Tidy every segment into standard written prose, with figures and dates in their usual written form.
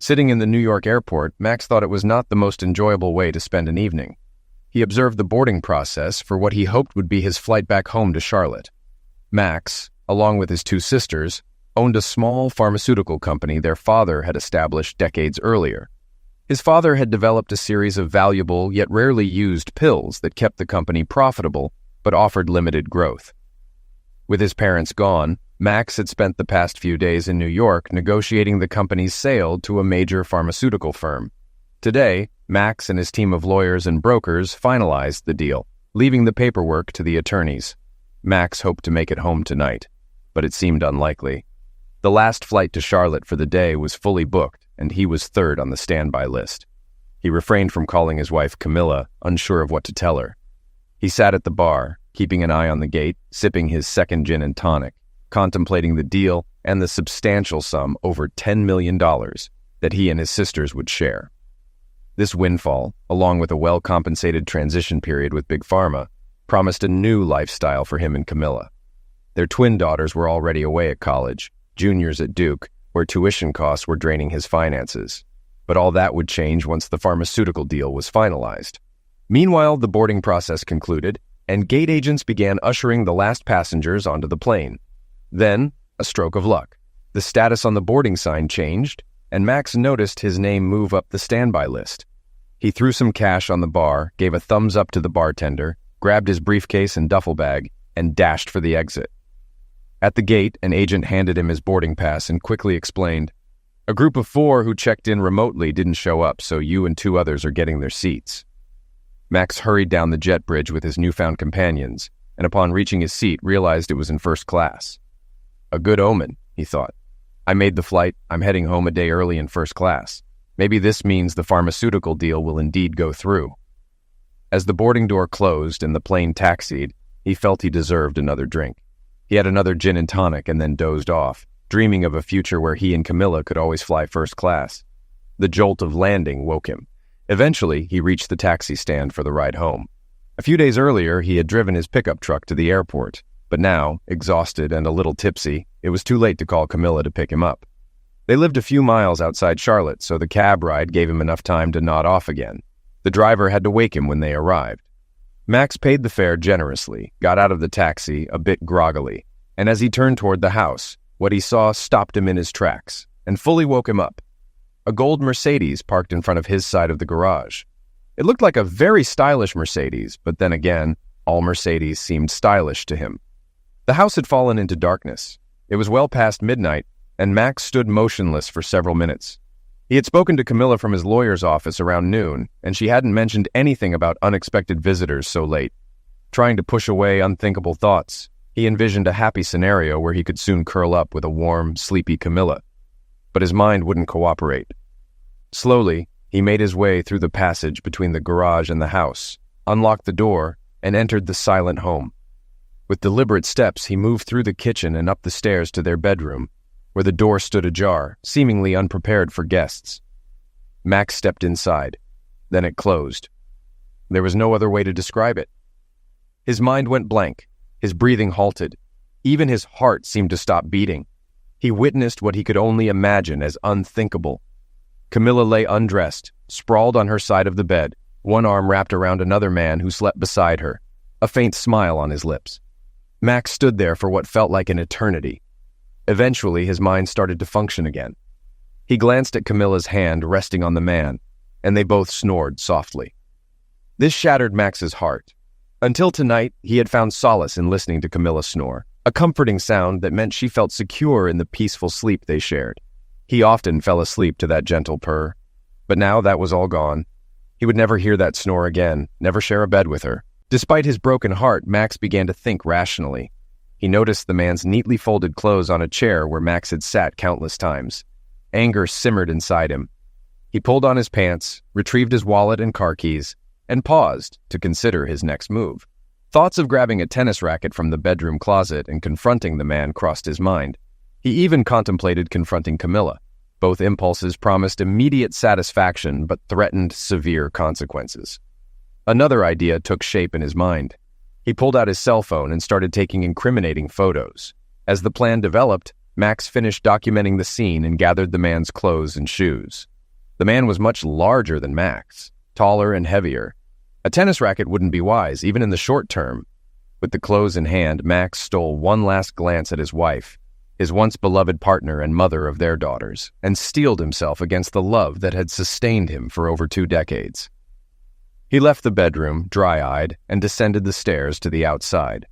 Sitting in the New York airport, Max thought it was not the most enjoyable way to spend an evening. He observed the boarding process for what he hoped would be his flight back home to Charlotte. Max, along with his two sisters, owned a small pharmaceutical company their father had established decades earlier. His father had developed a series of valuable yet rarely used pills that kept the company profitable but offered limited growth. With his parents gone, Max had spent the past few days in New York negotiating the company's sale to a major pharmaceutical firm. Today, Max and his team of lawyers and brokers finalized the deal, leaving the paperwork to the attorneys. Max hoped to make it home tonight, but it seemed unlikely. The last flight to Charlotte for the day was fully booked, and he was third on the standby list. He refrained from calling his wife Camilla, unsure of what to tell her. He sat at the bar, keeping an eye on the gate, sipping his second gin and tonic, contemplating the deal and the substantial sum over $10 million that he and his sisters would share. This windfall, along with a well-compensated transition period with Big Pharma, promised a new lifestyle for him and Camilla. Their twin daughters were already away at college, juniors at Duke, where tuition costs were draining his finances. But all that would change once the pharmaceutical deal was finalized. Meanwhile, the boarding process concluded, and gate agents began ushering the last passengers onto the plane. Then, a stroke of luck. The status on the boarding sign changed, and Max noticed his name move up the standby list. He threw some cash on the bar, gave a thumbs up to the bartender, grabbed his briefcase and duffel bag, and dashed for the exit. At the gate, an agent handed him his boarding pass and quickly explained, "A group of 4 who checked in remotely didn't show up, so you and 2 others are getting their seats." Max hurried down the jet bridge with his newfound companions, and upon reaching his seat realized it was in first class. A good omen, he thought. I made the flight, I'm heading home a day early in first class. Maybe this means the pharmaceutical deal will indeed go through. As the boarding door closed and the plane taxied, he felt he deserved another drink. He had another gin and tonic and then dozed off, dreaming of a future where he and Camilla could always fly first class. The jolt of landing woke him. Eventually, he reached the taxi stand for the ride home. A few days earlier, he had driven his pickup truck to the airport, but now, exhausted and a little tipsy, it was too late to call Camilla to pick him up. They lived a few miles outside Charlotte, so the cab ride gave him enough time to nod off again. The driver had to wake him when they arrived. Max paid the fare generously, got out of the taxi a bit groggily, and as he turned toward the house, what he saw stopped him in his tracks and fully woke him up. A gold Mercedes parked in front of his side of the garage. It looked like a very stylish Mercedes, but then again, all Mercedes seemed stylish to him. The house had fallen into darkness. It was well past midnight, and Max stood motionless for several minutes. He had spoken to Camilla from his lawyer's office around noon, and she hadn't mentioned anything about unexpected visitors so late. Trying to push away unthinkable thoughts, he envisioned a happy scenario where he could soon curl up with a warm, sleepy Camilla. But his mind wouldn't cooperate. Slowly, he made his way through the passage between the garage and the house, unlocked the door, and entered the silent home. With deliberate steps, he moved through the kitchen and up the stairs to their bedroom, where the door stood ajar, seemingly unprepared for guests. Max stepped inside. Then it closed. There was no other way to describe it. His mind went blank. His breathing halted. Even his heart seemed to stop beating. He witnessed what he could only imagine as unthinkable. Camilla lay undressed, sprawled on her side of the bed, one arm wrapped around another man who slept beside her, a faint smile on his lips. Max stood there for what felt like an eternity. Eventually, his mind started to function again. He glanced at Camilla's hand resting on the man, and they both snored softly. This shattered Max's heart. Until tonight, he had found solace in listening to Camilla snore, a comforting sound that meant she felt secure in the peaceful sleep they shared. He often fell asleep to that gentle purr, but now that was all gone. He would never hear that snore again, never share a bed with her. Despite his broken heart, Max began to think rationally. He noticed the man's neatly folded clothes on a chair where Max had sat countless times. Anger simmered inside him. He pulled on his pants, retrieved his wallet and car keys, and paused to consider his next move. Thoughts of grabbing a tennis racket from the bedroom closet and confronting the man crossed his mind. He even contemplated confronting Camilla. Both impulses promised immediate satisfaction but threatened severe consequences. Another idea took shape in his mind. He pulled out his cell phone and started taking incriminating photos. As the plan developed, Max finished documenting the scene and gathered the man's clothes and shoes. The man was much larger than Max, taller and heavier. A tennis racket wouldn't be wise, even in the short term. With the clothes in hand, Max stole one last glance at his wife, his once beloved partner and mother of their daughters, and steeled himself against the love that had sustained him for over 2 decades. He left the bedroom, dry-eyed, and descended the stairs to the outside.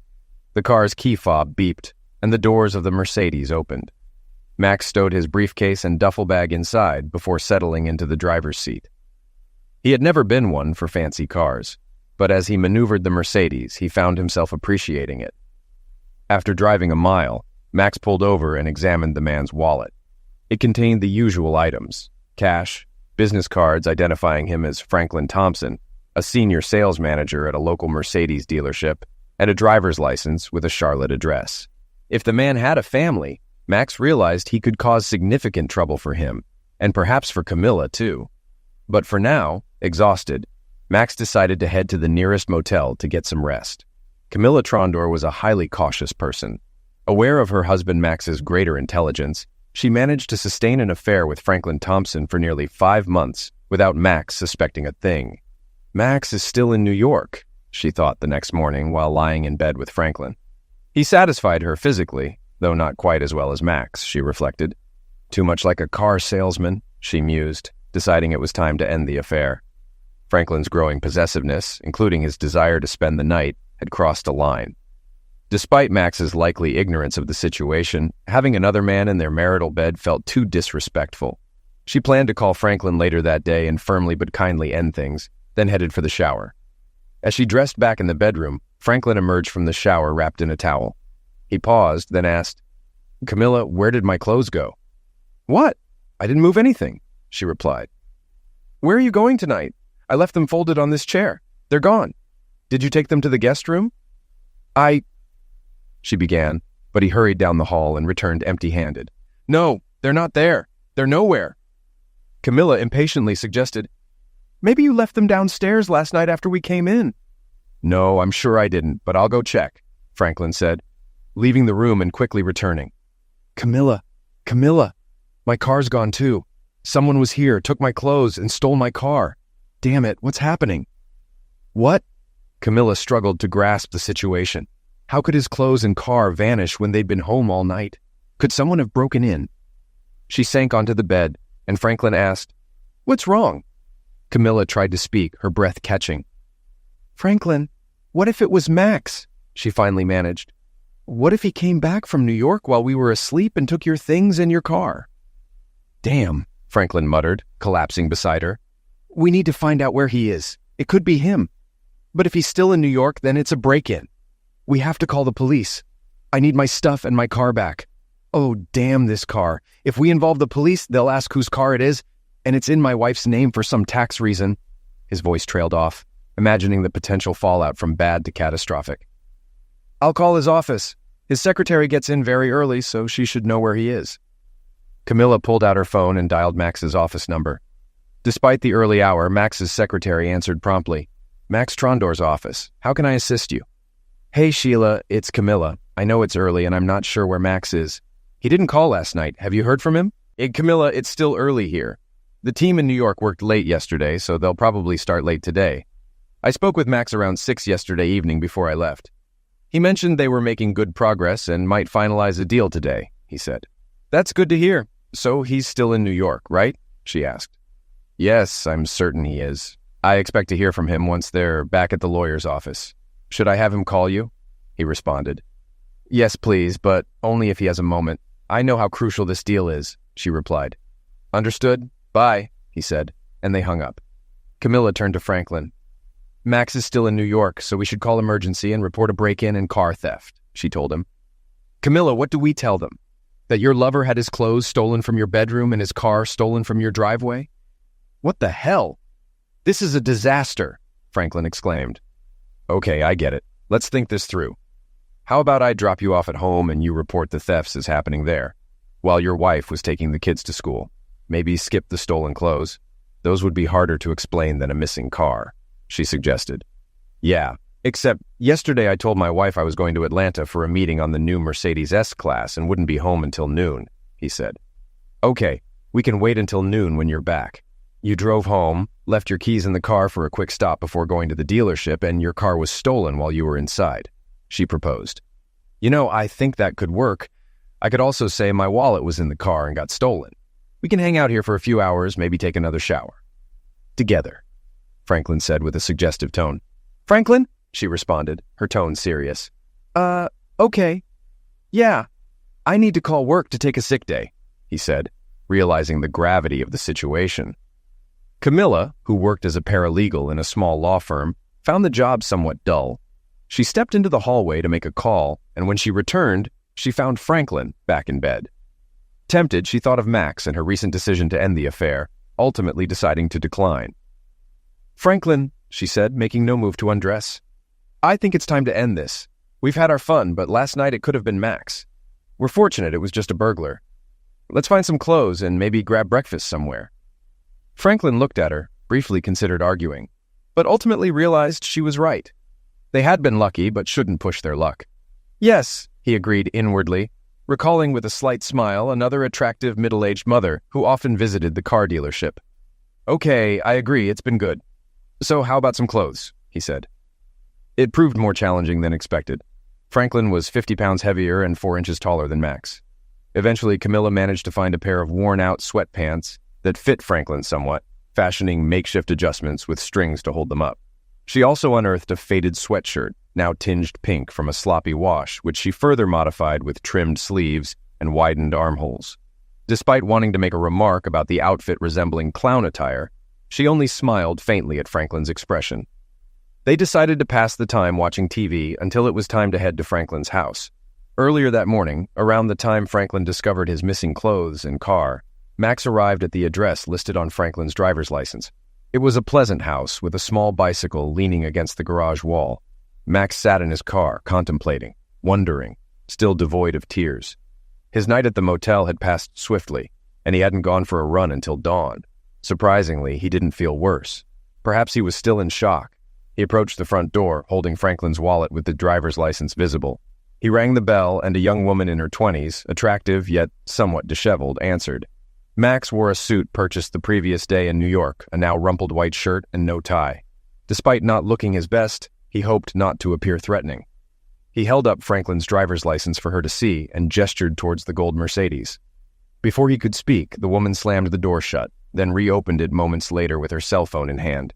The car's key fob beeped, and the doors of the Mercedes opened. Max stowed his briefcase and duffel bag inside before settling into the driver's seat. He had never been one for fancy cars, but as he maneuvered the Mercedes, he found himself appreciating it. After driving a mile, Max pulled over and examined the man's wallet. It contained the usual items: cash, business cards identifying him as Franklin Thompson, a senior sales manager at a local Mercedes dealership, and a driver's license with a Charlotte address. If the man had a family, Max realized he could cause significant trouble for him, and perhaps for Camilla too. But for now, exhausted, Max decided to head to the nearest motel to get some rest. Camilla Trondor was a highly cautious person. Aware of her husband Max's greater intelligence, she managed to sustain an affair with Franklin Thompson for nearly 5 months without Max suspecting a thing. Max is still in New York, she thought the next morning while lying in bed with Franklin. He satisfied her physically, though not quite as well as Max, she reflected. Too much like a car salesman, she mused, deciding it was time to end the affair. Franklin's growing possessiveness, including his desire to spend the night, had crossed a line. Despite Max's likely ignorance of the situation, having another man in their marital bed felt too disrespectful. She planned to call Franklin later that day and firmly but kindly end things, then headed for the shower. As she dressed back in the bedroom, Franklin emerged from the shower wrapped in a towel. He paused, then asked, "Camilla, where did my clothes go?" "What? I didn't move anything," she replied. "Where are you going tonight? I left them folded on this chair. They're gone. Did you take them to the guest room?" She began, but he hurried down the hall and returned empty-handed. "No, they're not there. They're nowhere." Camilla impatiently suggested, "Maybe you left them downstairs last night after we came in." "No, I'm sure I didn't, but I'll go check," Franklin said, leaving the room and quickly returning. Camilla, my car's gone too. Someone was here, took my clothes, and stole my car. Damn it, what's happening?" "What?" Camilla struggled to grasp the situation. How could his clothes and car vanish when they'd been home all night? Could someone have broken in? She sank onto the bed, and Franklin asked, "What's wrong?" Camilla tried to speak, her breath catching. "Franklin, what if it was Max?" she finally managed. "What if he came back from New York while we were asleep and took your things and your car?" "Damn," Franklin muttered, collapsing beside her. "We need to find out where he is. It could be him. But if he's still in New York, then it's a break-in. We have to call the police. I need my stuff and my car back. Oh, damn this car. If we involve the police, they'll ask whose car it is, and it's in my wife's name for some tax reason." His voice trailed off, imagining the potential fallout from bad to catastrophic. "I'll call his office. His secretary gets in very early, so she should know where he is." Camilla pulled out her phone and dialed Max's office number. Despite the early hour, Max's secretary answered promptly. "Max Trondor's office. How can I assist you?" "Hey, Sheila, it's Camilla. I know it's early and I'm not sure where Max is. He didn't call last night. Have you heard from him?" Camilla, it's still early here. The team in New York worked late yesterday, so they'll probably start late today. I spoke with Max around 6 yesterday evening before I left. He mentioned they were making good progress and might finalize a deal today, he said. "That's good to hear. So he's still in New York, right?" she asked. "Yes, I'm certain he is. I expect to hear from him once they're back at the lawyer's office. Should I have him call you?" he responded. "Yes, please, but only if he has a moment. I know how crucial this deal is," she replied. "Understood. Bye," he said, and they hung up. Camilla turned to Franklin. "Max is still in New York, so we should call emergency and report a break-in and car theft," she told him. "Camilla, what do we tell them? That your lover had his clothes stolen from your bedroom and his car stolen from your driveway? What the hell? This is a disaster," Franklin exclaimed. "Okay, I get it. Let's think this through. How about I drop you off at home and you report the thefts as happening there, while your wife was taking the kids to school? Maybe skip the stolen clothes. Those would be harder to explain than a missing car," she suggested. "Yeah, except yesterday I told my wife I was going to Atlanta for a meeting on the new Mercedes S-Class and wouldn't be home until noon," he said. "Okay, we can wait until noon when you're back. You drove home, left your keys in the car for a quick stop before going to the dealership, and your car was stolen while you were inside, she proposed. I think that could work. I could also say my wallet was in the car and got stolen. We can hang out here for a few hours, maybe take another shower. Together, Franklin said with a suggestive tone. Franklin? She responded, her tone serious. Okay. Yeah, I need to call work to take a sick day, he said, realizing the gravity of the situation. Camilla, who worked as a paralegal in a small law firm, found the job somewhat dull. She stepped into the hallway to make a call, and when she returned, she found Franklin back in bed. Tempted, she thought of Max and her recent decision to end the affair, ultimately deciding to decline. Franklin, she said, making no move to undress. I think it's time to end this. We've had our fun, but last night it could have been Max. We're fortunate it was just a burglar. Let's find some clothes and maybe grab breakfast somewhere. Franklin looked at her, briefly considered arguing, but ultimately realized she was right. They had been lucky, but shouldn't push their luck. Yes, he agreed inwardly, recalling with a slight smile another attractive middle-aged mother who often visited the car dealership. Okay, I agree, it's been good. So how about some clothes, he said. It proved more challenging than expected. Franklin was 50 pounds heavier and 4 inches taller than Max. Eventually, Camilla managed to find a pair of worn-out sweatpants that fit Franklin somewhat, fashioning makeshift adjustments with strings to hold them up. She also unearthed a faded sweatshirt, now tinged pink from a sloppy wash, which she further modified with trimmed sleeves and widened armholes. Despite wanting to make a remark about the outfit resembling clown attire, she only smiled faintly at Franklin's expression. They decided to pass the time watching TV until it was time to head to Franklin's house. Earlier that morning, around the time Franklin discovered his missing clothes and car, Max arrived at the address listed on Franklin's driver's license. It was a pleasant house with a small bicycle leaning against the garage wall. Max sat in his car, contemplating, wondering, still devoid of tears. His night at the motel had passed swiftly, and he hadn't gone for a run until dawn. Surprisingly, he didn't feel worse. Perhaps he was still in shock. He approached the front door, holding Franklin's wallet with the driver's license visible. He rang the bell, and a young woman in her 20s, attractive yet somewhat disheveled, answered. Max wore a suit purchased the previous day in New York, a now rumpled white shirt and no tie. Despite not looking his best, he hoped not to appear threatening. He held up Franklin's driver's license for her to see and gestured towards the gold Mercedes. Before he could speak, the woman slammed the door shut, then reopened it moments later with her cell phone in hand.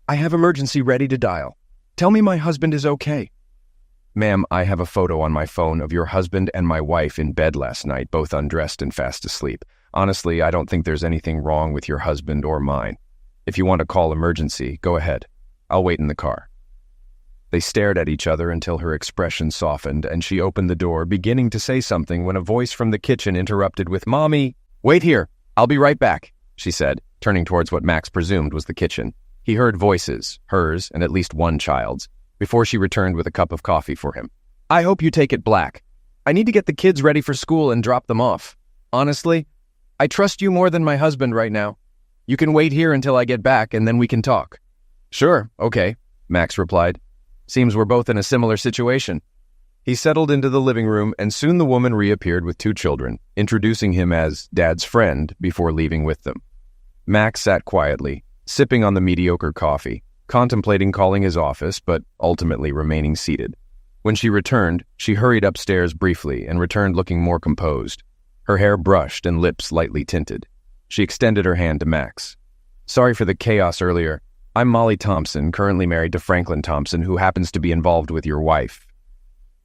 I have emergency ready to dial. Tell me my husband is okay. Ma'am, I have a photo on my phone of your husband and my wife in bed last night, both undressed and fast asleep. Honestly, I don't think there's anything wrong with your husband or mine. If you want to call emergency, go ahead. I'll wait in the car. They stared at each other until her expression softened, and she opened the door, beginning to say something when a voice from the kitchen interrupted with, Mommy, wait here. I'll be right back, she said, turning towards what Max presumed was the kitchen. He heard voices, hers and at least one child's, before she returned with a cup of coffee for him. I hope you take it black. I need to get the kids ready for school and drop them off. Honestly, I trust you more than my husband right now. You can wait here until I get back and then we can talk. Sure, okay, Max replied. Seems we're both in a similar situation. He settled into the living room and soon the woman reappeared with 2 children, introducing him as Dad's friend before leaving with them. Max sat quietly, sipping on the mediocre coffee, contemplating calling his office, but ultimately remaining seated. When she returned, she hurried upstairs briefly and returned looking more composed, her hair brushed and lips lightly tinted. She extended her hand to Max. Sorry for the chaos earlier. I'm Molly Thompson, currently married to Franklin Thompson, who happens to be involved with your wife.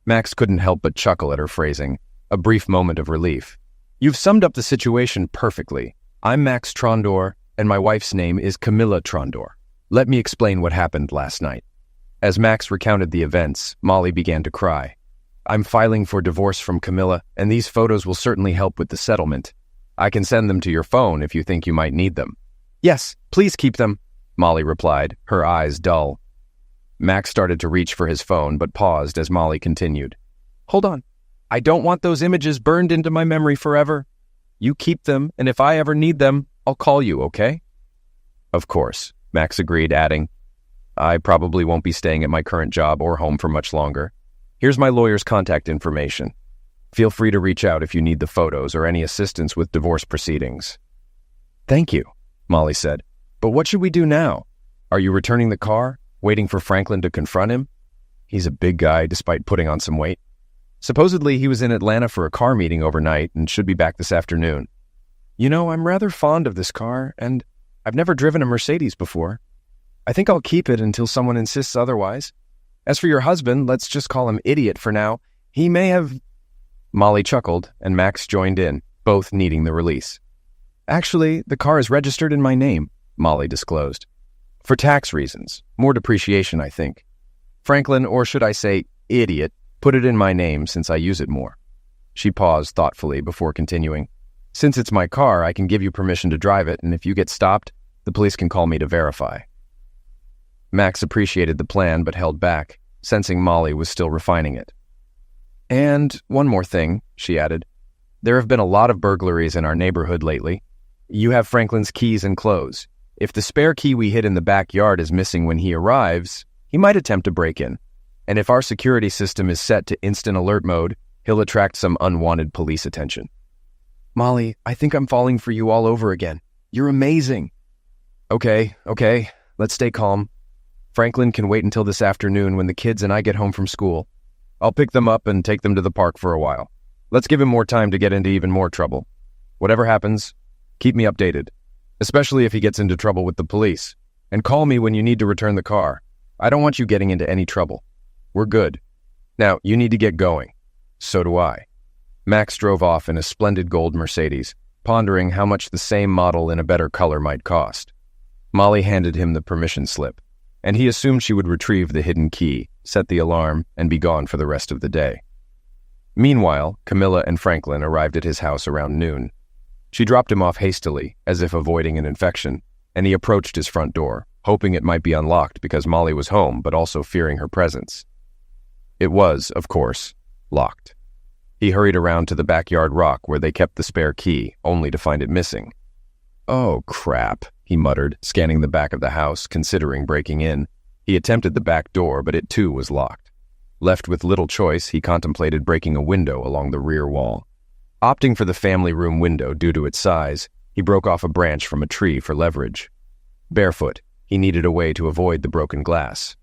Max couldn't help but chuckle at her phrasing, a brief moment of relief. You've summed up the situation perfectly. I'm Max Trondor, and my wife's name is Camilla Trondor. Let me explain what happened last night. As Max recounted the events, Molly began to cry. I'm filing for divorce from Camilla, and these photos will certainly help with the settlement. I can send them to your phone if you think you might need them. Yes, please keep them, Molly replied, her eyes dull. Max started to reach for his phone, but paused as Molly continued. Hold on. I don't want those images burned into my memory forever. You keep them, and if I ever need them, I'll call you, okay? Of course, Max agreed, adding, I probably won't be staying at my current job or home for much longer. Here's my lawyer's contact information. Feel free to reach out if you need the photos or any assistance with divorce proceedings. Thank you, Molly said. But what should we do now? Are you returning the car, waiting for Franklin to confront him? He's a big guy despite putting on some weight. Supposedly, he was in Atlanta for a car meeting overnight and should be back this afternoon. You know, I'm rather fond of this car, and I've never driven a Mercedes before. I think I'll keep it until someone insists otherwise. As for your husband, let's just call him Idiot for now. He may have... Molly chuckled, and Max joined in, both needing the release. Actually, the car is registered in my name, Molly disclosed. For tax reasons. More depreciation, I think. Franklin, or should I say, Idiot, put it in my name since I use it more. She paused thoughtfully before continuing. Since it's my car, I can give you permission to drive it, and if you get stopped, the police can call me to verify. Max appreciated the plan but held back, sensing Molly was still refining it. And one more thing, she added. There have been a lot of burglaries in our neighborhood lately. You have Franklin's keys and clothes. If the spare key we hid in the backyard is missing when he arrives, he might attempt to break in. And if our security system is set to instant alert mode, he'll attract some unwanted police attention. Molly, I think I'm falling for you all over again. You're amazing. Okay, let's stay calm. Franklin can wait until this afternoon when the kids and I get home from school. I'll pick them up and take them to the park for a while. Let's give him more time to get into even more trouble. Whatever happens, keep me updated, especially if he gets into trouble with the police. And call me when you need to return the car. I don't want you getting into any trouble. We're good. Now, you need to get going. So do I. Max drove off in a splendid gold Mercedes, pondering how much the same model in a better color might cost. Molly handed him the permission slip, and he assumed she would retrieve the hidden key, set the alarm, and be gone for the rest of the day. Meanwhile, Camilla and Franklin arrived at his house around noon. She dropped him off hastily, as if avoiding an infection, and he approached his front door, hoping it might be unlocked because Molly was home, but also fearing her presence. It was, of course, locked. He hurried around to the backyard rock where they kept the spare key, only to find it missing. Oh, crap, he muttered, scanning the back of the house, considering breaking in. He attempted the back door, but it too was locked. Left with little choice, he contemplated breaking a window along the rear wall. Opting for the family room window due to its size, he broke off a branch from a tree for leverage. Barefoot, he needed a way to avoid the broken glass.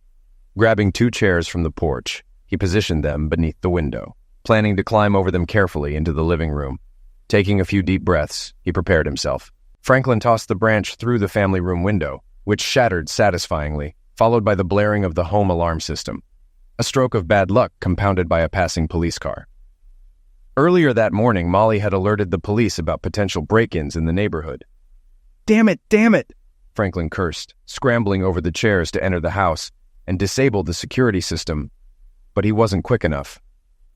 Grabbing 2 chairs from the porch, he positioned them beneath the window, planning to climb over them carefully into the living room. Taking a few deep breaths, he prepared himself. Franklin tossed the branch through the family room window, which shattered satisfyingly, followed by the blaring of the home alarm system. A stroke of bad luck compounded by a passing police car. Earlier that morning, Molly had alerted the police about potential break-ins in the neighborhood. Damn it! Franklin cursed, scrambling over the chairs to enter the house and disable the security system. But he wasn't quick enough.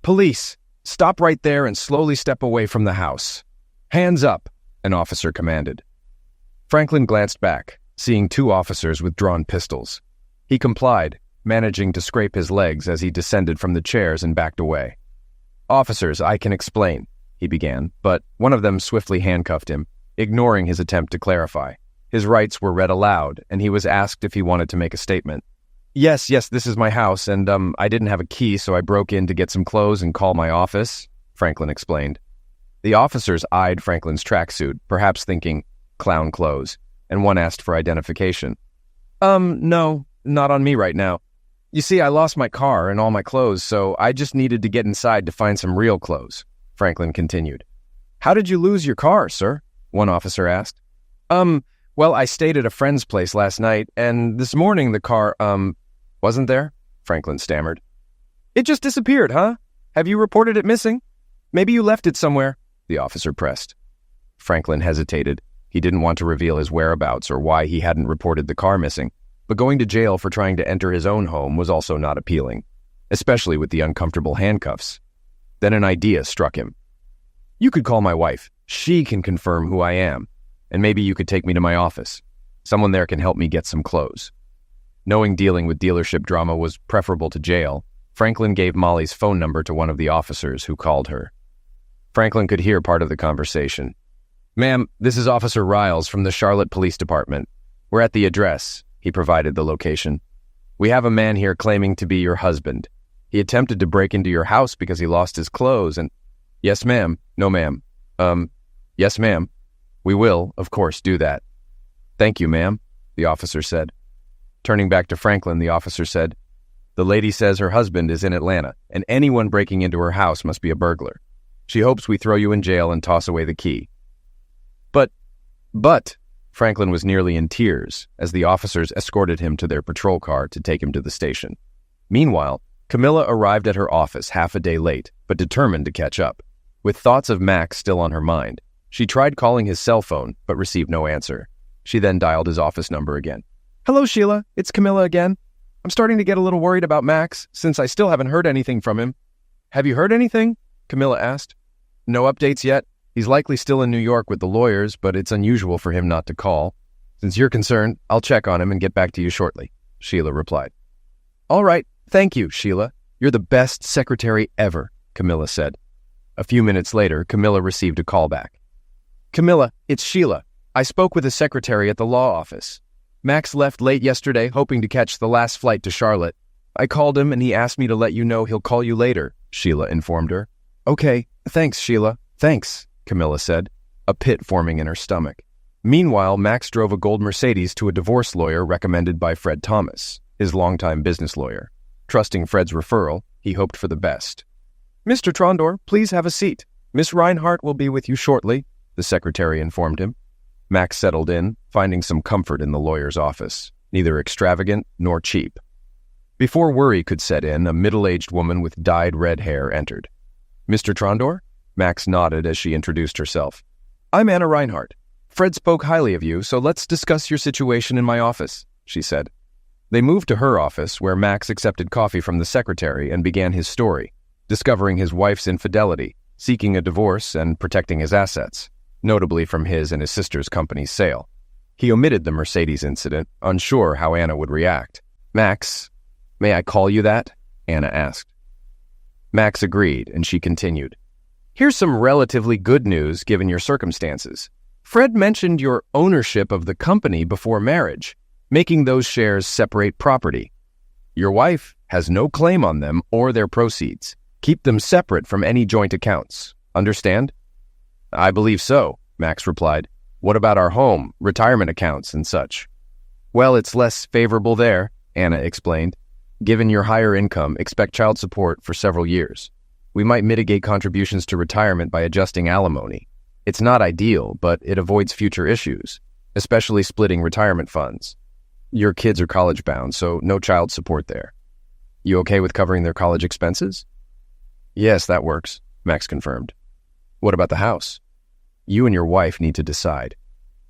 Police, stop right there and slowly step away from the house. Hands up, an officer commanded. Franklin glanced back, seeing 2 officers with drawn pistols. He complied, managing to scrape his legs as he descended from the chairs and backed away. Officers, I can explain, he began, but one of them swiftly handcuffed him, ignoring his attempt to clarify. His rights were read aloud, and he was asked if he wanted to make a statement. Yes, this is my house, and I didn't have a key, so I broke in to get some clothes and call my office, Franklin explained. The officers eyed Franklin's tracksuit, perhaps thinking, clown clothes, and one asked for identification. No, not on me right now. You see, I lost my car and all my clothes, so I just needed to get inside to find some real clothes, Franklin continued. How did you lose your car, sir? One officer asked. Well, I stayed at a friend's place last night, and this morning the car, wasn't there? Franklin stammered. It just disappeared, huh? Have you reported it missing? Maybe you left it somewhere, the officer pressed. Franklin hesitated. He didn't want to reveal his whereabouts or why he hadn't reported the car missing, but going to jail for trying to enter his own home was also not appealing, especially with the uncomfortable handcuffs. Then an idea struck him. You could call my wife. She can confirm who I am, and maybe you could take me to my office. Someone there can help me get some clothes. Knowing dealing with dealership drama was preferable to jail, Franklin gave Molly's phone number to one of the officers who called her. Franklin could hear part of the conversation. Ma'am, this is Officer Riles from the Charlotte Police Department. We're at the address. He provided the location. We have a man here claiming to be your husband. He attempted to break into your house because he lost his clothes and... Yes, ma'am. No, ma'am. Yes, ma'am. We will, of course, do that. Thank you, ma'am. the officer said. Turning back to Franklin, the officer said, "The lady says her husband is in Atlanta, and anyone breaking into her house must be a burglar. She hopes we throw you in jail and toss away the key." But, Franklin was nearly in tears as the officers escorted him to their patrol car to take him to the station. Meanwhile, Camilla arrived at her office half a day late, but determined to catch up. With thoughts of Max still on her mind, she tried calling his cell phone, but received no answer. She then dialed his office number again. "Hello, Sheila. It's Camilla again. I'm starting to get a little worried about Max, since I still haven't heard anything from him." "Have you heard anything?" Camilla asked. "No updates yet. He's likely still in New York with the lawyers, but it's unusual for him not to call. Since you're concerned, I'll check on him and get back to you shortly," Sheila replied. "All right. Thank you, Sheila. You're the best secretary ever," Camilla said. A few minutes later, Camilla received a call back. "Camilla, it's Sheila. I spoke with the secretary at the law office. Max left late yesterday, hoping to catch the last flight to Charlotte. I called him and he asked me to let you know he'll call you later," Sheila informed her. "Okay, thanks, Sheila. Thanks," Camilla said, a pit forming in her stomach. Meanwhile, Max drove a gold Mercedes to a divorce lawyer recommended by Fred Thomas, his longtime business lawyer. Trusting Fred's referral, he hoped for the best. "Mr. Trondor, please have a seat. Miss Reinhardt will be with you shortly," the secretary informed him. Max settled in, finding some comfort in the lawyer's office, neither extravagant nor cheap. Before worry could set in, a middle-aged woman with dyed red hair entered. "Mr. Trondor?" Max nodded as she introduced herself. "I'm Anna Reinhardt. Fred spoke highly of you, so let's discuss your situation in my office," she said. They moved to her office, where Max accepted coffee from the secretary and began his story, discovering his wife's infidelity, seeking a divorce, and protecting his assets, notably from his and his sister's company's sale. He omitted the Mercedes incident, unsure how Anna would react. "Max, may I call you that?" Anna asked. Max agreed, and she continued. "Here's some relatively good news given your circumstances. Fred mentioned your ownership of the company before marriage, making those shares separate property. Your wife has no claim on them or their proceeds. Keep them separate from any joint accounts. Understand?" "I believe so," Max replied. "What about our home, retirement accounts, and such?" "Well, it's less favorable there," Anna explained. "Given your higher income, expect child support for several years. We might mitigate contributions to retirement by adjusting alimony. It's not ideal, but it avoids future issues, especially splitting retirement funds. Your kids are college-bound, so no child support there. You okay with covering their college expenses?" "Yes, that works," Max confirmed. "What about the house?" "You and your wife need to decide.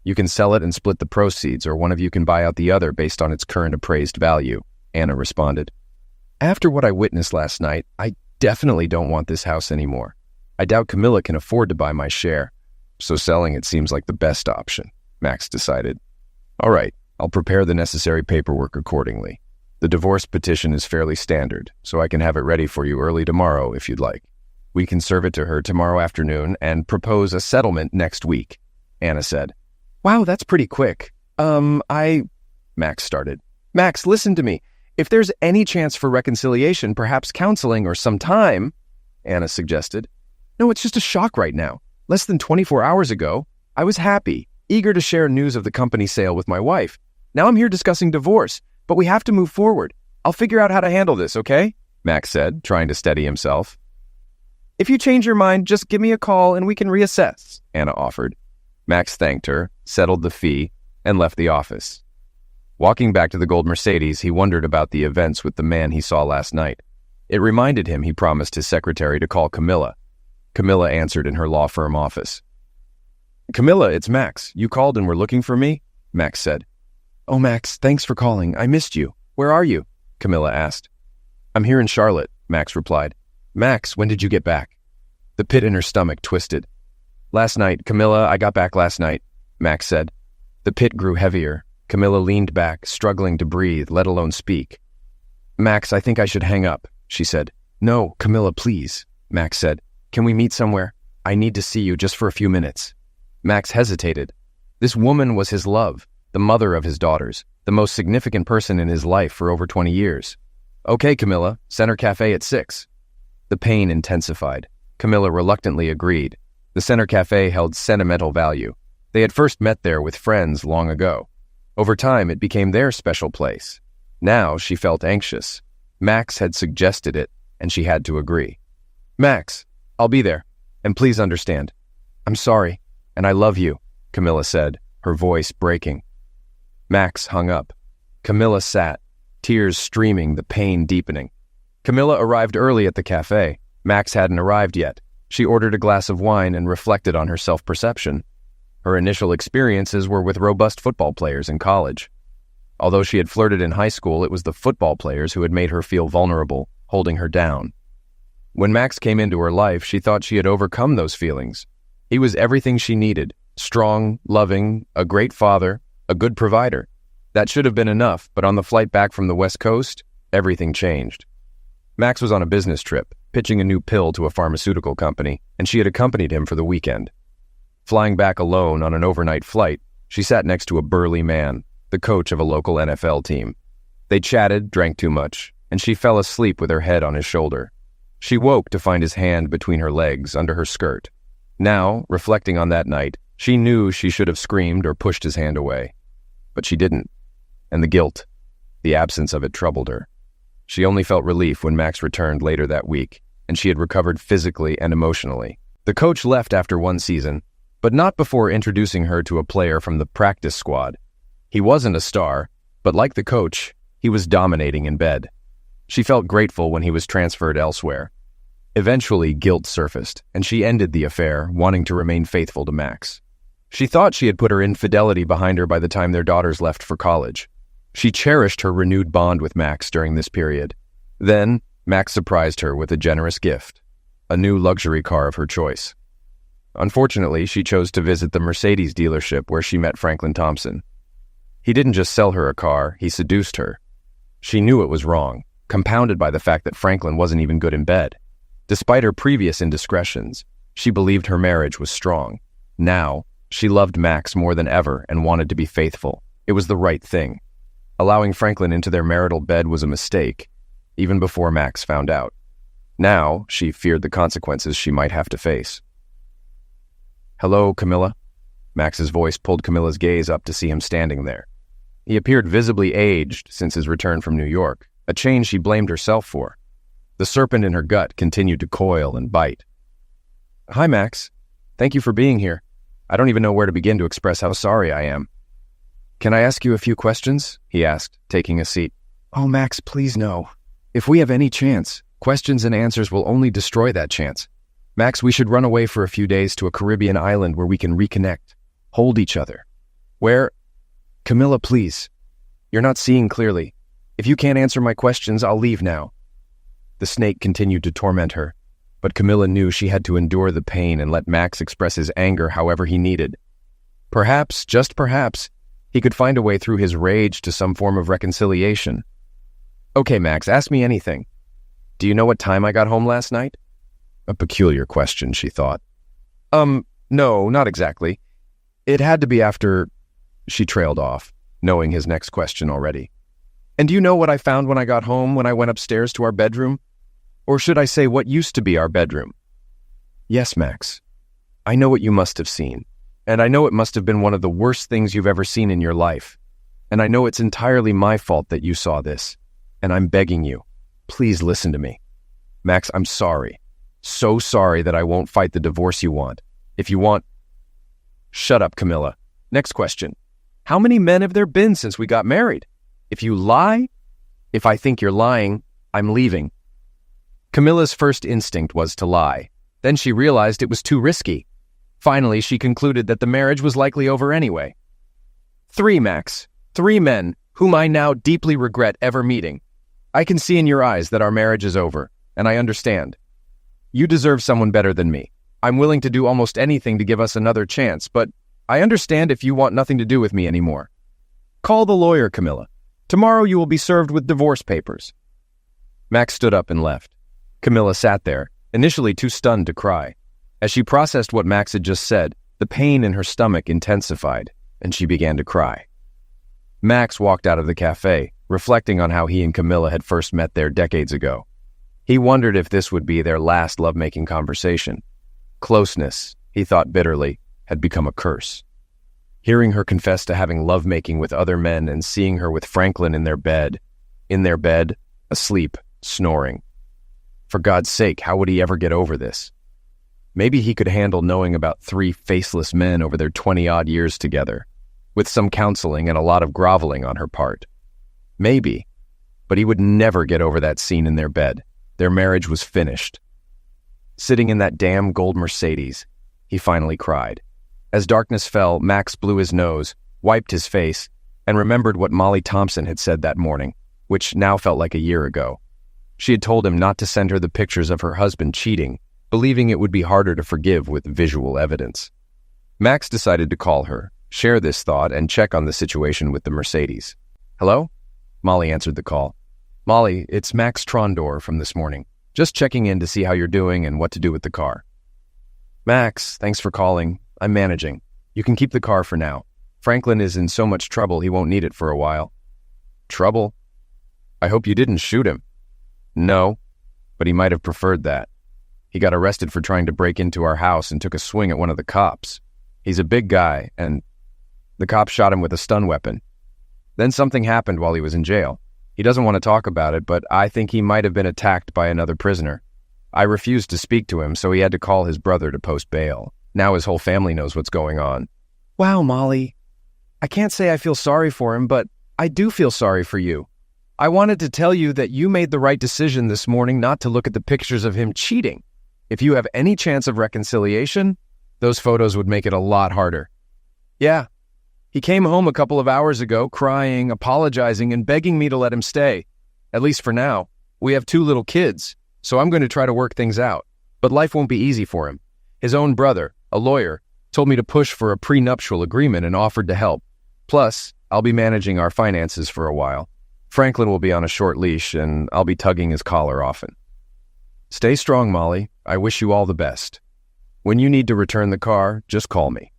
You can sell it and split the proceeds, or one of you can buy out the other based on its current appraised value," Anna responded. "After what I witnessed last night, I definitely don't want this house anymore. I doubt Camilla can afford to buy my share, so selling it seems like the best option," Max decided. "All right, I'll prepare the necessary paperwork accordingly. The divorce petition is fairly standard, so I can have it ready for you early tomorrow if you'd like. We can serve it to her tomorrow afternoon and propose a settlement next week," Anna said. "Wow, that's pretty quick. Max started. "Max, listen to me. If there's any chance for reconciliation, perhaps counseling or some time," Anna suggested. "No, it's just a shock right now. Less than 24 hours ago, I was happy, eager to share news of the company sale with my wife. Now I'm here discussing divorce, but we have to move forward. I'll figure out how to handle this, okay?" Max said, trying to steady himself. "If you change your mind, just give me a call and we can reassess," Anna offered. Max thanked her, settled the fee, and left the office. Walking back to the gold Mercedes, he wondered about the events with the man he saw last night. It reminded him he promised his secretary to call Camilla. Camilla answered in her law firm office. "Camilla, it's Max. You called and were looking for me?" Max said. "Oh, Max, thanks for calling. I missed you. Where are you?" Camilla asked. "I'm here in Charlotte," Max replied. "Max, when did you get back?" The pit in her stomach twisted. "Last night, Camilla, I got back last night," Max said. The pit grew heavier. Camilla leaned back, struggling to breathe, let alone speak. "Max, I think I should hang up," she said. "No, Camilla, please," Max said. "Can we meet somewhere? I need to see you just for a few minutes." Max hesitated. This woman was his love, the mother of his daughters, the most significant person in his life for over 20 years. "Okay, Camilla, Center Cafe at 6. The pain intensified. Camilla reluctantly agreed. The Center Cafe held sentimental value. They had first met there with friends long ago. Over time, it became their special place. Now she felt anxious. Max had suggested it, and she had to agree. "Max, I'll be there, and please understand. I'm sorry, and I love you," Camilla said, her voice breaking. Max hung up. Camilla sat, tears streaming, the pain deepening. Camilla arrived early at the cafe. Max hadn't arrived yet. She ordered a glass of wine and reflected on her self-perception. Her initial experiences were with robust football players in college. Although she had flirted in high school, it was the football players who had made her feel vulnerable, holding her down. When Max came into her life, she thought she had overcome those feelings. He was everything she needed: strong, loving, a great father, a good provider. That should have been enough, but on the flight back from the West Coast, everything changed. Max was on a business trip, pitching a new pill to a pharmaceutical company, and she had accompanied him for the weekend. Flying back alone on an overnight flight, she sat next to a burly man, the coach of a local NFL team. They chatted, drank too much, and she fell asleep with her head on his shoulder. She woke to find his hand between her legs, under her skirt. Now, reflecting on that night, she knew she should have screamed or pushed his hand away. But she didn't. And the guilt, the absence of it, troubled her. She only felt relief when Max returned later that week, and she had recovered physically and emotionally. The coach left after one season, but not before introducing her to a player from the practice squad. He wasn't a star, but like the coach, he was dominating in bed. She felt grateful when he was transferred elsewhere. Eventually, guilt surfaced, and she ended the affair, wanting to remain faithful to Max. She thought she had put her infidelity behind her by the time their daughters left for college. She cherished her renewed bond with Max during this period. Then, Max surprised her with a generous gift, a new luxury car of her choice. Unfortunately, she chose to visit the Mercedes dealership where she met Franklin Thompson. He didn't just sell her a car, he seduced her. She knew it was wrong, compounded by the fact that Franklin wasn't even good in bed. Despite her previous indiscretions, she believed her marriage was strong. Now, she loved Max more than ever and wanted to be faithful. It was the right thing. Allowing Franklin into their marital bed was a mistake, even before Max found out. Now, she feared the consequences she might have to face. "Hello, Camilla." Max's voice pulled Camilla's gaze up to see him standing there. He appeared visibly aged since his return from New York, a change she blamed herself for. The serpent in her gut continued to coil and bite. "Hi, Max. Thank you for being here. I don't even know where to begin to express how sorry I am." "Can I ask you a few questions?" he asked, taking a seat. "Oh, Max, please no. If we have any chance, questions and answers will only destroy that chance. Max, we should run away for a few days to a Caribbean island where we can reconnect, hold each other. Where... Camilla, please. You're not seeing clearly. If you can't answer my questions, I'll leave now." The snake continued to torment her, but Camilla knew she had to endure the pain and let Max express his anger however he needed. Perhaps, just perhaps, he could find a way through his rage to some form of reconciliation. "Okay, Max, ask me anything. Do you know what time I got home last night?" A peculiar question, she thought. No, not exactly. It had to be after..." She trailed off, knowing his next question already. "And do you know what I found when I got home, when I went upstairs to our bedroom? Or should I say what used to be our bedroom?" "Yes, Max. I know what you must have seen. And I know it must have been one of the worst things you've ever seen in your life. And I know it's entirely my fault that you saw this. And I'm begging you, please listen to me. Max, I'm sorry. So sorry that I won't fight the divorce you want. If you want..." "Shut up, Camilla. Next question. How many men have there been since we got married? If you lie..." "If I think you're lying, I'm leaving." Camilla's first instinct was to lie. Then she realized it was too risky. Finally, she concluded that the marriage was likely over anyway. "3, Max. 3 men, whom I now deeply regret ever meeting. I can see in your eyes that our marriage is over, and I understand. You deserve someone better than me. I'm willing to do almost anything to give us another chance, but I understand if you want nothing to do with me anymore. Call the lawyer, Camilla. Tomorrow you will be served with divorce papers." Max stood up and left. Camilla sat there, initially too stunned to cry. As she processed what Max had just said, the pain in her stomach intensified, and she began to cry. Max walked out of the cafe, reflecting on how he and Camilla had first met there decades ago. He wondered if this would be their last lovemaking conversation. Closeness, he thought bitterly, had become a curse. Hearing her confess to having lovemaking with other men and seeing her with Franklin in their bed, asleep, snoring. For God's sake, how would he ever get over this? Maybe he could handle knowing about 3 faceless men over their 20-odd years together, with some counseling and a lot of groveling on her part. Maybe, but he would never get over that scene in their bed. Their marriage was finished. Sitting in that damn gold Mercedes, he finally cried. As darkness fell, Max blew his nose, wiped his face, and remembered what Molly Thompson had said that morning, which now felt like a year ago. She had told him not to send her the pictures of her husband cheating, believing it would be harder to forgive with visual evidence. Max decided to call her, share this thought, and check on the situation with the Mercedes. "Hello?" Molly answered the call. "Molly, it's Max Trondor from this morning. Just checking in to see how you're doing and what to do with the car." "Max, thanks for calling. I'm managing. You can keep the car for now. Franklin is in so much trouble he won't need it for a while." "Trouble? I hope you didn't shoot him." "No, but he might have preferred that. He got arrested for trying to break into our house and took a swing at one of the cops. He's a big guy, and the cops shot him with a stun weapon. Then something happened while he was in jail. He doesn't want to talk about it, but I think he might have been attacked by another prisoner. I refused to speak to him, so he had to call his brother to post bail. Now his whole family knows what's going on." "Wow, Molly. I can't say I feel sorry for him, but I do feel sorry for you. I wanted to tell you that you made the right decision this morning not to look at the pictures of him cheating. If you have any chance of reconciliation, those photos would make it a lot harder." "Yeah. He came home a couple of hours ago, crying, apologizing, and begging me to let him stay. At least for now. We have 2 little kids, so I'm going to try to work things out. But life won't be easy for him. His own brother, a lawyer, told me to push for a prenuptial agreement and offered to help. Plus, I'll be managing our finances for a while. Franklin will be on a short leash, and I'll be tugging his collar often. Stay strong, Molly. I wish you all the best. When you need to return the car, just call me."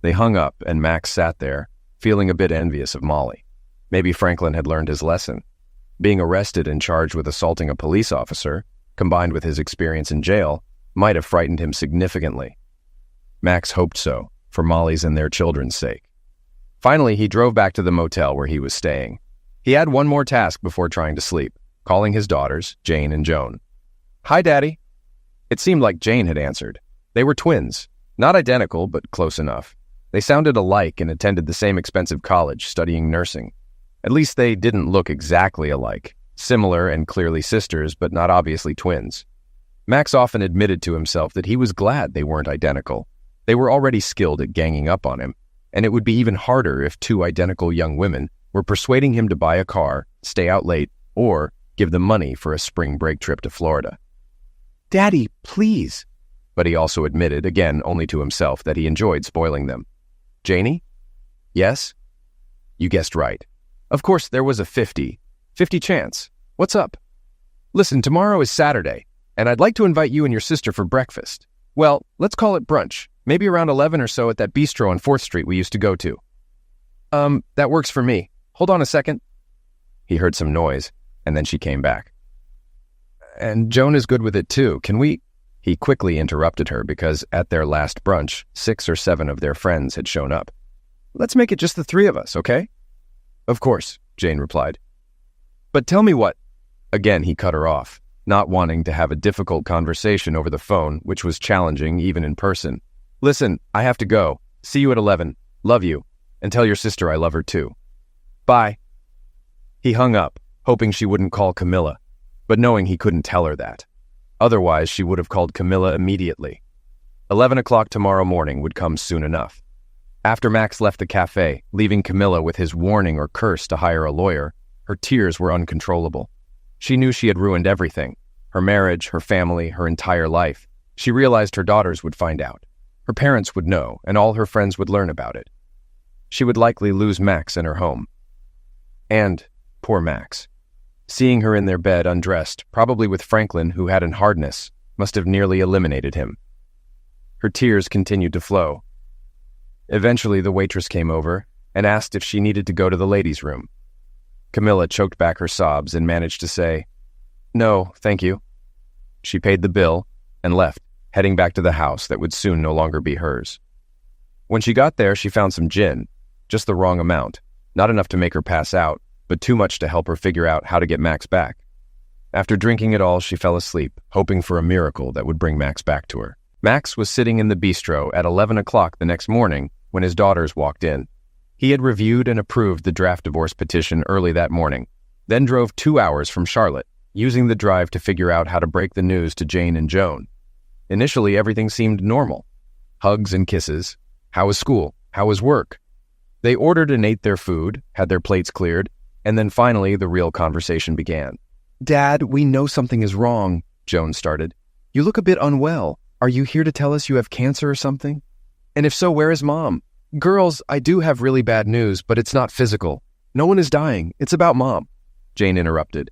They hung up, and Max sat there, feeling a bit envious of Molly. Maybe Franklin had learned his lesson. Being arrested and charged with assaulting a police officer, combined with his experience in jail, might have frightened him significantly. Max hoped so, for Molly's and their children's sake. Finally, he drove back to the motel where he was staying. He had one more task before trying to sleep, calling his daughters, Jane and Joan. "Hi, Daddy." It seemed like Jane had answered. They were twins, not identical, but close enough. They sounded alike and attended the same expensive college, studying nursing. At least they didn't look exactly alike, similar and clearly sisters, but not obviously twins. Max often admitted to himself that he was glad they weren't identical. They were already skilled at ganging up on him, and it would be even harder if 2 identical young women were persuading him to buy a car, stay out late, or give them money for a spring break trip to Florida. "Daddy, please." But he also admitted, again only to himself, that he enjoyed spoiling them. "Janie?" "Yes?" "You guessed right. Of course, there was a 50 chance. What's up?" "Listen, tomorrow is Saturday, and I'd like to invite you and your sister for breakfast. Well, let's call it brunch, maybe around 11 or so at that bistro on 4th Street we used to go to." That works for me. Hold on a second." He heard some noise, and then she came back. "And Joan is good with it too. Can we—" He quickly interrupted her because at their last brunch, 6 or 7 of their friends had shown up. "Let's make it just the 3 of us, okay?" "Of course," Jane replied. "But tell me what—" Again, he cut her off, not wanting to have a difficult conversation over the phone, which was challenging even in person. "Listen, I have to go. See you at 11. Love you. And tell your sister I love her too. Bye." He hung up, hoping she wouldn't call Camilla, but knowing he couldn't tell her that. Otherwise, she would have called Camilla immediately. 11 o'clock tomorrow morning would come soon enough. After Max left the cafe, leaving Camilla with his warning or curse to hire a lawyer, her tears were uncontrollable. She knew she had ruined everything. Her marriage, her family, her entire life. She realized her daughters would find out. Her parents would know, and all her friends would learn about it. She would likely lose Max and her home. And, poor Max. Seeing her in their bed undressed, probably with Franklin, who had an hardness, must have nearly eliminated him. Her tears continued to flow. Eventually, the waitress came over and asked if she needed to go to the ladies' room. Camilla choked back her sobs and managed to say, "No, thank you." She paid the bill and left, heading back to the house that would soon no longer be hers. When she got there, she found some gin, just the wrong amount, not enough to make her pass out, but too much to help her figure out how to get Max back. After drinking it all, she fell asleep, hoping for a miracle that would bring Max back to her. Max was sitting in the bistro at 11 o'clock the next morning when his daughters walked in. He had reviewed and approved the draft divorce petition early that morning, then drove 2 hours from Charlotte, using the drive to figure out how to break the news to Jane and Joan. Initially, everything seemed normal. Hugs and kisses. How was school? How was work? They ordered and ate their food, had their plates cleared, and then finally the real conversation began. "Dad, we know something is wrong," Joan started. "You look a bit unwell. Are you here to tell us you have cancer or something? And if so, where is Mom?" "Girls, I do have really bad news, but it's not physical. No one is dying. It's about Mom," Jane interrupted.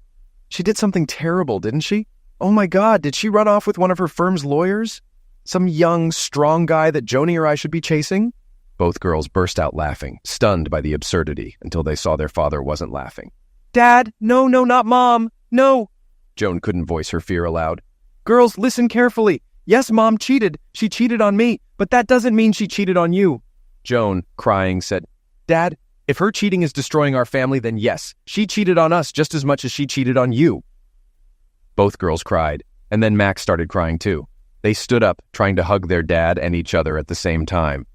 "She did something terrible, didn't she? Oh my God, did she run off with one of her firm's lawyers? Some young, strong guy that Joni or I should be chasing?" Both girls burst out laughing, stunned by the absurdity, until they saw their father wasn't laughing. "Dad, no, not Mom, no!" Joan couldn't voice her fear aloud. "Girls, listen carefully. Yes, Mom cheated. She cheated on me, but that doesn't mean she cheated on you." Joan, crying, said, "Dad, if her cheating is destroying our family, then yes, she cheated on us just as much as she cheated on you." Both girls cried, and then Max started crying too. They stood up, trying to hug their dad and each other at the same time.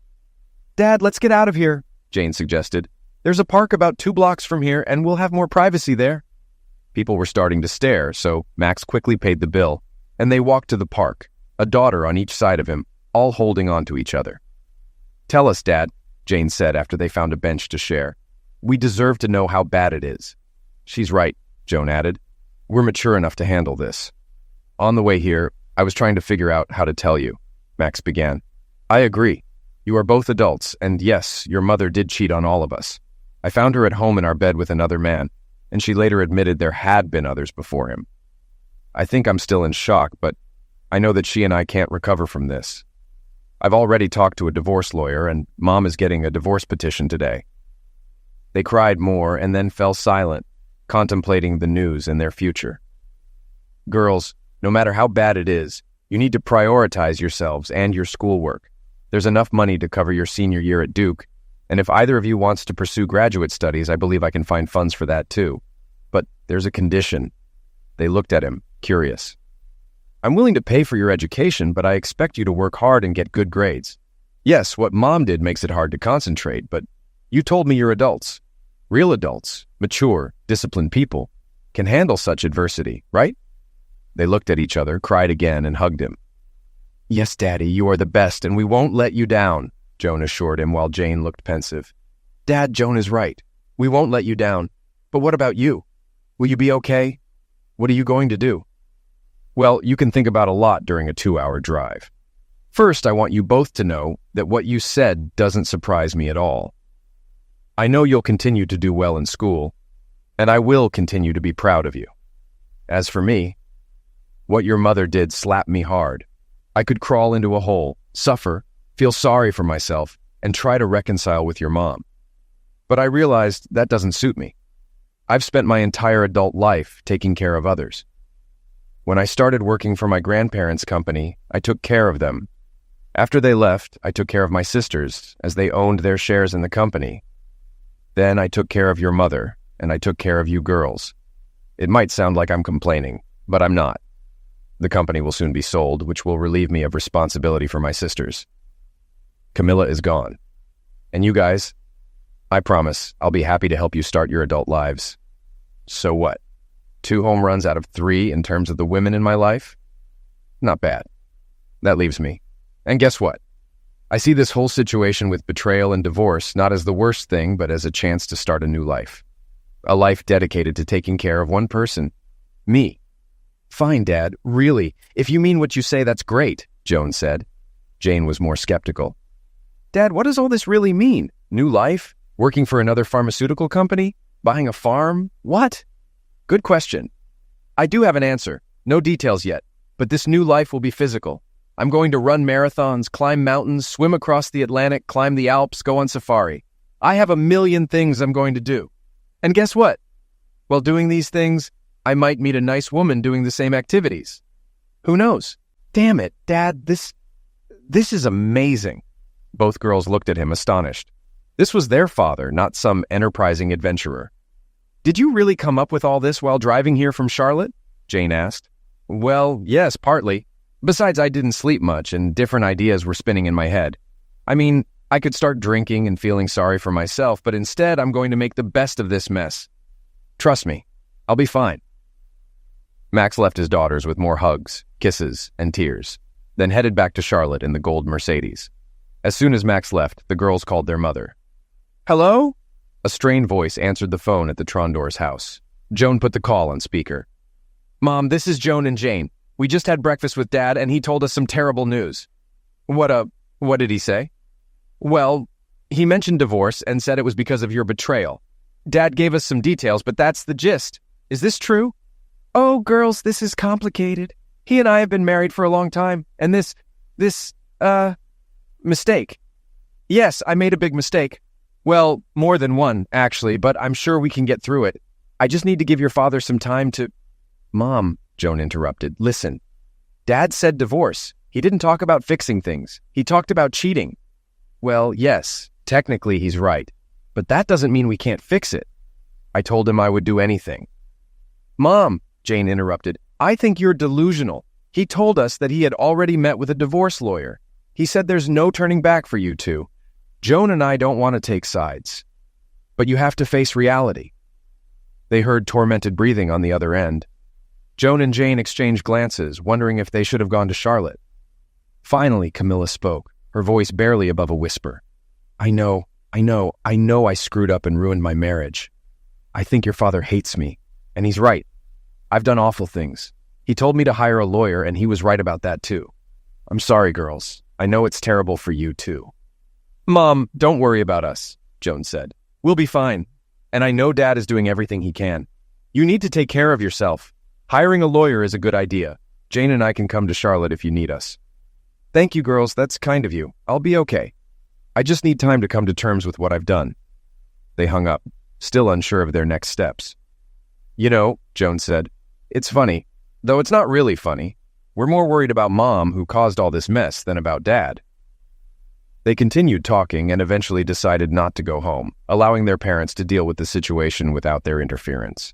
"Dad, let's get out of here," Jane suggested. "There's a park about 2 blocks from here, and we'll have more privacy there." People were starting to stare, so Max quickly paid the bill, and they walked to the park, a daughter on each side of him, all holding on to each other. "Tell us, Dad," Jane said after they found a bench to share. "We deserve to know how bad it is." "She's right," Joan added. "We're mature enough to handle this." "On the way here, I was trying to figure out how to tell you," Max began. "I agree. You are both adults, and yes, your mother did cheat on all of us. I found her at home in our bed with another man, and she later admitted there had been others before him. I think I'm still in shock, but I know that she and I can't recover from this. I've already talked to a divorce lawyer, and Mom is getting a divorce petition today." They cried more and then fell silent, contemplating the news and their future. "Girls, no matter how bad it is, you need to prioritize yourselves and your schoolwork. There's enough money to cover your senior year at Duke, and if either of you wants to pursue graduate studies, I believe I can find funds for that too. But there's a condition." They looked at him, curious. "I'm willing to pay for your education, but I expect you to work hard and get good grades. Yes, what Mom did makes it hard to concentrate, but you told me you're adults. Real adults, mature, disciplined people, can handle such adversity, right?" They looked at each other, cried again, and hugged him. "Yes, Daddy, you are the best, and we won't let you down," Joan assured him while Jane looked pensive. "Dad, Joan is right. We won't let you down. But what about you? Will you be okay? What are you going to do?" "Well, you can think about a lot during a 2-hour drive. First, I want you both to know that what you said doesn't surprise me at all. I know you'll continue to do well in school, and I will continue to be proud of you. As for me, what your mother did slapped me hard. I could crawl into a hole, suffer, feel sorry for myself, and try to reconcile with your mom. But I realized that doesn't suit me. I've spent my entire adult life taking care of others. When I started working for my grandparents' company, I took care of them. After they left, I took care of my sisters, as they owned their shares in the company. Then I took care of your mother, and I took care of you girls. It might sound like I'm complaining, but I'm not. The company will soon be sold, which will relieve me of responsibility for my sisters. Camilla is gone. And you guys, I promise I'll be happy to help you start your adult lives. So what? 2 home runs out of 3 in terms of the women in my life? Not bad. That leaves me. And guess what? I see this whole situation with betrayal and divorce not as the worst thing, but as a chance to start a new life. A life dedicated to taking care of one person. Me. Fine, Dad, really. If you mean what you say, that's great, Joan said. Jane was more skeptical. Dad, what does all this really mean? New life? Working for another pharmaceutical company? Buying a farm? What? Good question. I do have an answer. No details yet, but this new life will be physical. I'm going to run marathons, climb mountains, swim across the Atlantic, climb the Alps, go on safari. I have a million things I'm going to do. And guess what? While doing these things, I might meet a nice woman doing the same activities. Who knows? Damn it, Dad, this is amazing. Both girls looked at him astonished. This was their father, not some enterprising adventurer. "Did you really come up with all this while driving here from Charlotte?" Jane asked. "Well, yes, partly. Besides, I didn't sleep much and different ideas were spinning in my head. I mean, I could start drinking and feeling sorry for myself, but instead I'm going to make the best of this mess. Trust me, I'll be fine." Max left his daughters with more hugs, kisses, and tears, then headed back to Charlotte in the gold Mercedes. As soon as Max left, the girls called their mother. "Hello?" A strained voice answered the phone at the Trondors' house. Joan put the call on speaker. "Mom, this is Joan and Jane. We just had breakfast with Dad, and he told us some terrible news." What did he say?" "Well, he mentioned divorce and said it was because of your betrayal. Dad gave us some details, but that's the gist. Is this true?" "Oh, girls, this is complicated. He and I have been married for a long time, and this mistake. Yes, I made a big mistake. Well, more than one, actually, but I'm sure we can get through it. I just need to give your father some time to—" "Mom," Joan interrupted, "listen. Dad said divorce. He didn't talk about fixing things. He talked about cheating." "Well, yes, technically he's right, but that doesn't mean we can't fix it. I told him I would do anything." "Mom," Jane interrupted, "I think you're delusional. He told us that he had already met with a divorce lawyer. He said there's no turning back for you two. Joan and I don't want to take sides. But you have to face reality." They heard tormented breathing on the other end. Joan and Jane exchanged glances, wondering if they should have gone to Charlotte. Finally, Camilla spoke, her voice barely above a whisper. I know I screwed up and ruined my marriage. I think your father hates me, and he's right. I've done awful things. He told me to hire a lawyer, and he was right about that too. I'm sorry, girls. I know it's terrible for you too." "Mom, don't worry about us," Joan said. "We'll be fine. And I know Dad is doing everything he can. You need to take care of yourself. Hiring a lawyer is a good idea. Jane and I can come to Charlotte if you need us." "Thank you, girls. That's kind of you. I'll be okay. I just need time to come to terms with what I've done." They hung up, still unsure of their next steps. "You know," Joan said, "it's funny, though it's not really funny. We're more worried about Mom, who caused all this mess, than about Dad." They continued talking and eventually decided not to go home, allowing their parents to deal with the situation without their interference.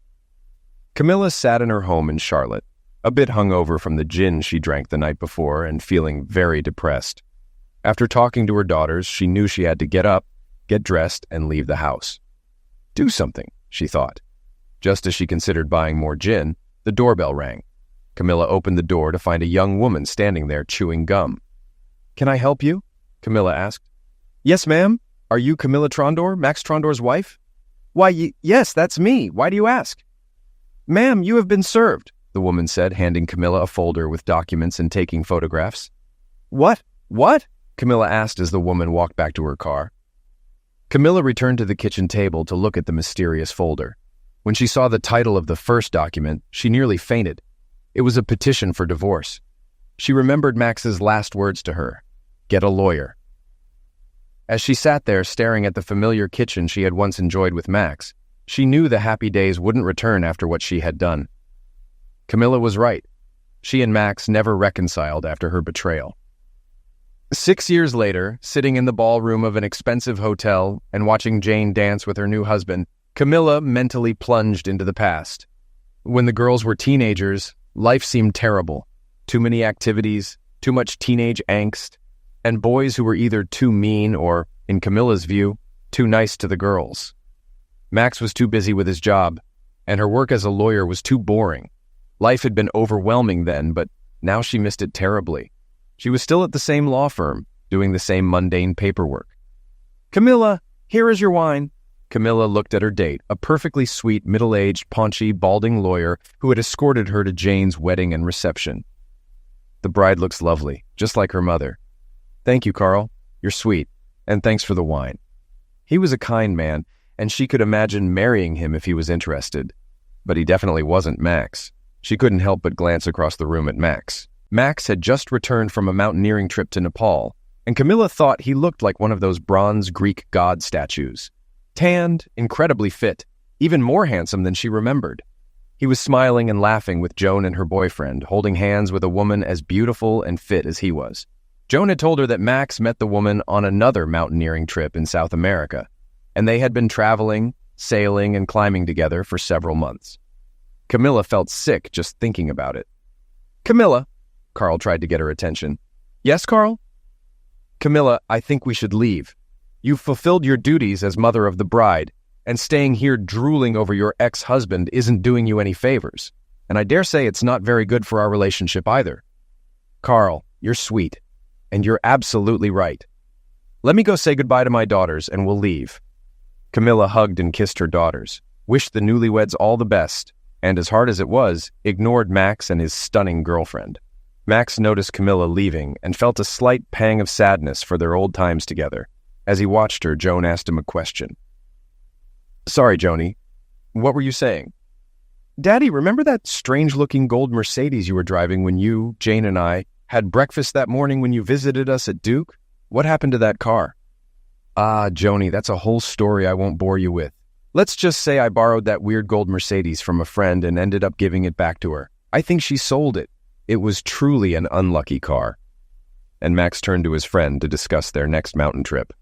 Camilla sat in her home in Charlotte, a bit hungover from the gin she drank the night before and feeling very depressed. After talking to her daughters, she knew she had to get up, get dressed, and leave the house. Do something, she thought. Just as she considered buying more gin, the doorbell rang. Camilla opened the door to find a young woman standing there chewing gum. "Can I help you?" Camilla asked. "Yes, ma'am. Are you Camilla Trondor, Max Trondor's wife?" "Why, yes, that's me. Why do you ask?" "Ma'am, you have been served," the woman said, handing Camilla a folder with documents and taking photographs. What? Camilla asked as the woman walked back to her car. Camilla returned to the kitchen table to look at the mysterious folder. When she saw the title of the first document, she nearly fainted. It was a petition for divorce. She remembered Max's last words to her, "Get a lawyer." As she sat there staring at the familiar kitchen she had once enjoyed with Max, she knew the happy days wouldn't return after what she had done. Camilla was right. She and Max never reconciled after her betrayal. 6 years later, sitting in the ballroom of an expensive hotel and watching Jane dance with her new husband, Camilla mentally plunged into the past. When the girls were teenagers, life seemed terrible. Too many activities, too much teenage angst, and boys who were either too mean or, in Camilla's view, too nice to the girls. Max was too busy with his job, and her work as a lawyer was too boring. Life had been overwhelming then, but now she missed it terribly. She was still at the same law firm, doing the same mundane paperwork. "Camilla, here is your wine." Camilla looked at her date, a perfectly sweet, middle-aged, paunchy, balding lawyer who had escorted her to Jane's wedding and reception. "The bride looks lovely, just like her mother." "Thank you, Carl. You're sweet, and thanks for the wine." He was a kind man, and she could imagine marrying him if he was interested. But he definitely wasn't Max. She couldn't help but glance across the room at Max. Max had just returned from a mountaineering trip to Nepal, and Camilla thought he looked like one of those bronze Greek god statues. Tanned, incredibly fit, even more handsome than she remembered. He was smiling and laughing with Joan and her boyfriend, holding hands with a woman as beautiful and fit as he was. Joan had told her that Max met the woman on another mountaineering trip in South America, and they had been traveling, sailing, and climbing together for several months. Camilla felt sick just thinking about it. "Camilla," Carl tried to get her attention. "Yes, Carl?" "Camilla, I think we should leave. You've fulfilled your duties as mother of the bride, and staying here drooling over your ex-husband isn't doing you any favors. And I dare say it's not very good for our relationship either." "Carl, you're sweet, and you're absolutely right. Let me go say goodbye to my daughters, and we'll leave." Camilla hugged and kissed her daughters, wished the newlyweds all the best, and as hard as it was, ignored Max and his stunning girlfriend. Max noticed Camilla leaving and felt a slight pang of sadness for their old times together. As he watched her, Joan asked him a question. "Sorry, Joni. What were you saying?" "Daddy, remember that strange-looking gold Mercedes you were driving when you, Jane, and I had breakfast that morning when you visited us at Duke? What happened to that car?" "Ah, Joni, that's a whole story I won't bore you with. Let's just say I borrowed that weird gold Mercedes from a friend and ended up giving it back to her. I think she sold it. It was truly an unlucky car." And Max turned to his friend to discuss their next mountain trip.